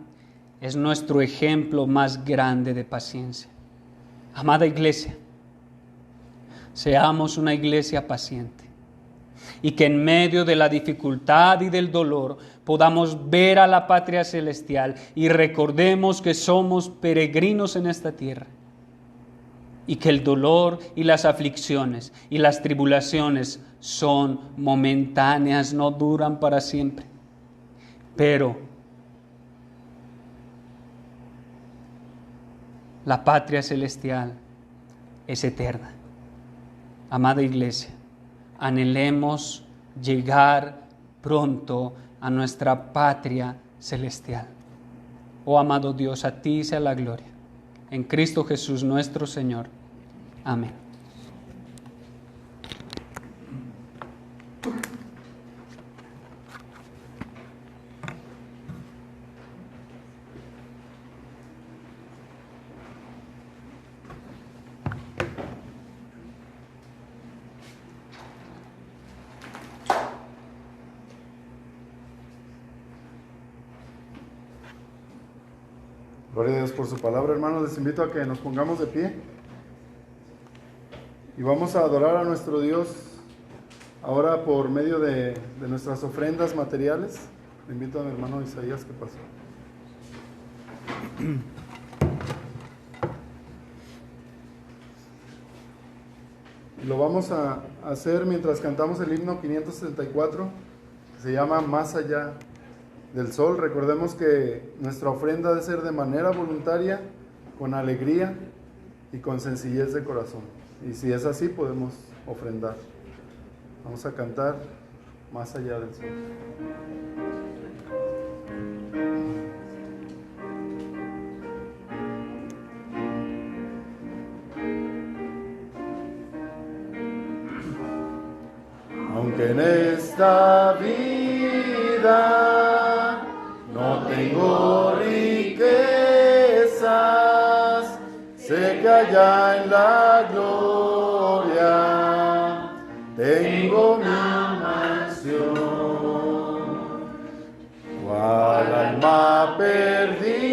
A: es nuestro ejemplo más grande de paciencia. Amada iglesia, seamos una iglesia paciente y que en medio de la dificultad y del dolor podamos ver a la patria celestial y recordemos que somos peregrinos en esta tierra y que el dolor y las aflicciones y las tribulaciones son momentáneas, no duran para siempre, pero la patria celestial es eterna. Amada iglesia, anhelemos llegar pronto a nuestra patria celestial. Oh amado Dios, a ti sea la gloria. En Cristo Jesús nuestro Señor. Amén.
B: Gloria a Dios por su palabra, hermanos. Les invito a que nos pongamos de pie y vamos a adorar a nuestro Dios ahora por medio de nuestras ofrendas materiales. Le invito a mi hermano Isaías que pasó. Y lo vamos a hacer mientras cantamos el himno 564, que se llama Más allá del sol. Recordemos que nuestra ofrenda debe ser de manera voluntaria, con alegría y con sencillez de corazón. Y si es así, podemos ofrendar. Vamos a cantar Más allá del sol. Aunque en esta vida no tengo riquezas, sé que allá en la gloria tengo mi mansión. Cual alma perdida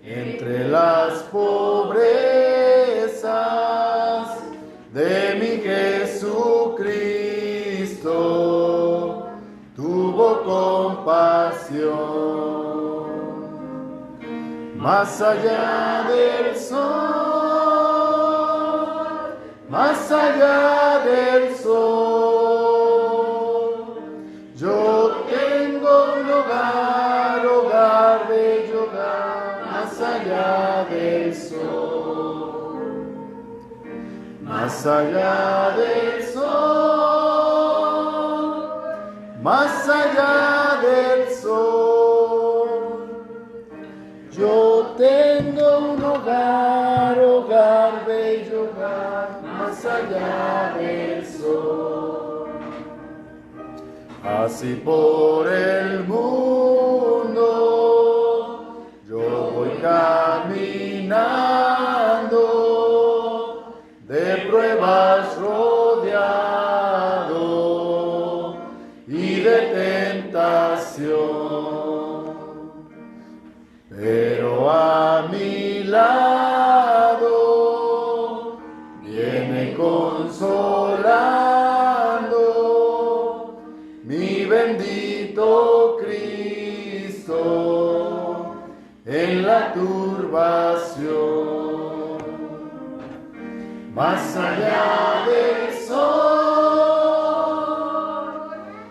B: entre las pobrezas de mi Jesucristo tuvo compasión. Más allá del sol, más allá del sol, yo tengo un hogar, hogar, bello hogar, más allá del sol. Más allá del sol, más allá del sol, yo tengo un hogar, hogar, bello hogar, más allá del sol. Así por el mundo yo voy caminando, de pruebas rodeado y de tentación, pero a mi lado viene consolando mi bendito Cristo en la turbación. Más allá del sol,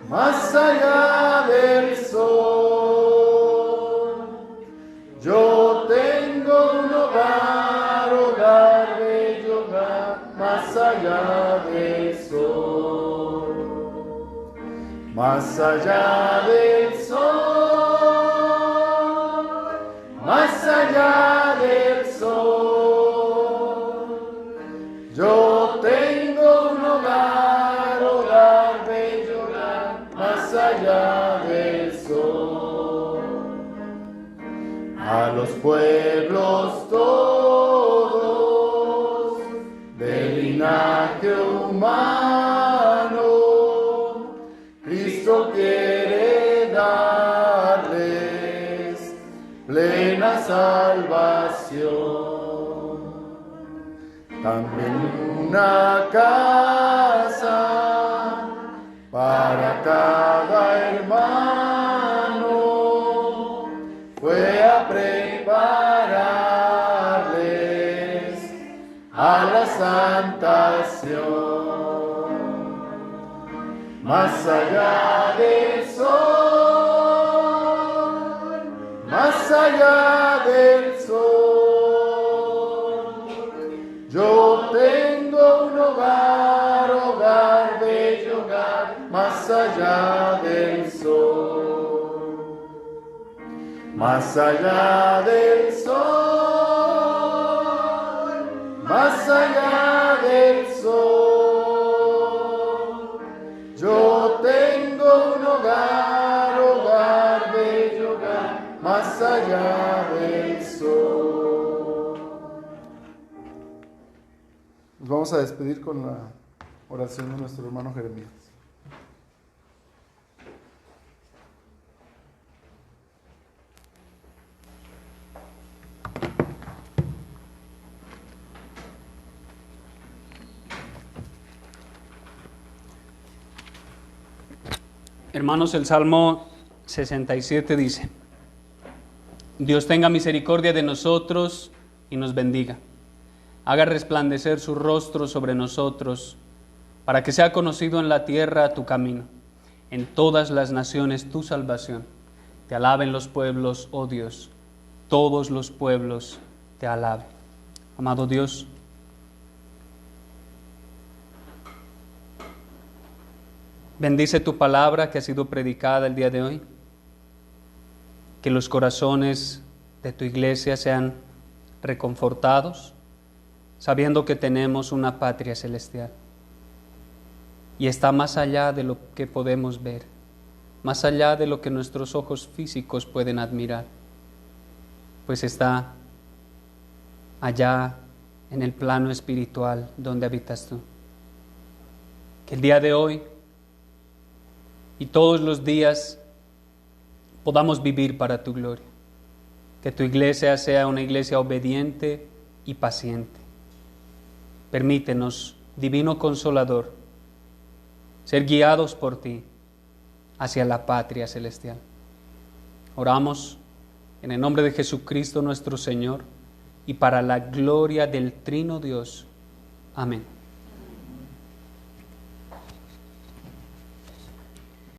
B: más allá del sol, yo tengo un hogar, hogar, bello hogar, más allá del sol. Más allá del sol, a los pueblos todos del linaje humano. Cristo quiere darles plena salvación. También una casa para cada hermano fue a prepararles a la santación. Más allá del sol, más allá del sol, yo tengo un hogar, hogar, bello hogar, más allá del sol. Más allá del sol, más allá del sol, yo tengo un hogar, hogar, bello hogar, más allá del sol. Nos vamos a despedir con la oración de nuestro hermano Jeremías.
A: Hermanos, el Salmo 67 dice: Dios tenga misericordia de nosotros y nos bendiga. Haga resplandecer su rostro sobre nosotros, para que sea conocido en la tierra tu camino, en todas las naciones tu salvación. Te alaben los pueblos, oh Dios, todos los pueblos te alaben. Amado Dios, bendice tu palabra que ha sido predicada el día de hoy. Que los corazones de tu iglesia sean reconfortados, sabiendo que tenemos una patria celestial. Y está más allá de lo que podemos ver, más allá de lo que nuestros ojos físicos pueden admirar, pues está allá en el plano espiritual donde habitas tú. Que el día de hoy y todos los días podamos vivir para tu gloria. Que tu iglesia sea una iglesia obediente y paciente. Permítenos, Divino Consolador, ser guiados por ti hacia la patria celestial. Oramos en el nombre de Jesucristo nuestro Señor y para la gloria del Trino Dios. Amén.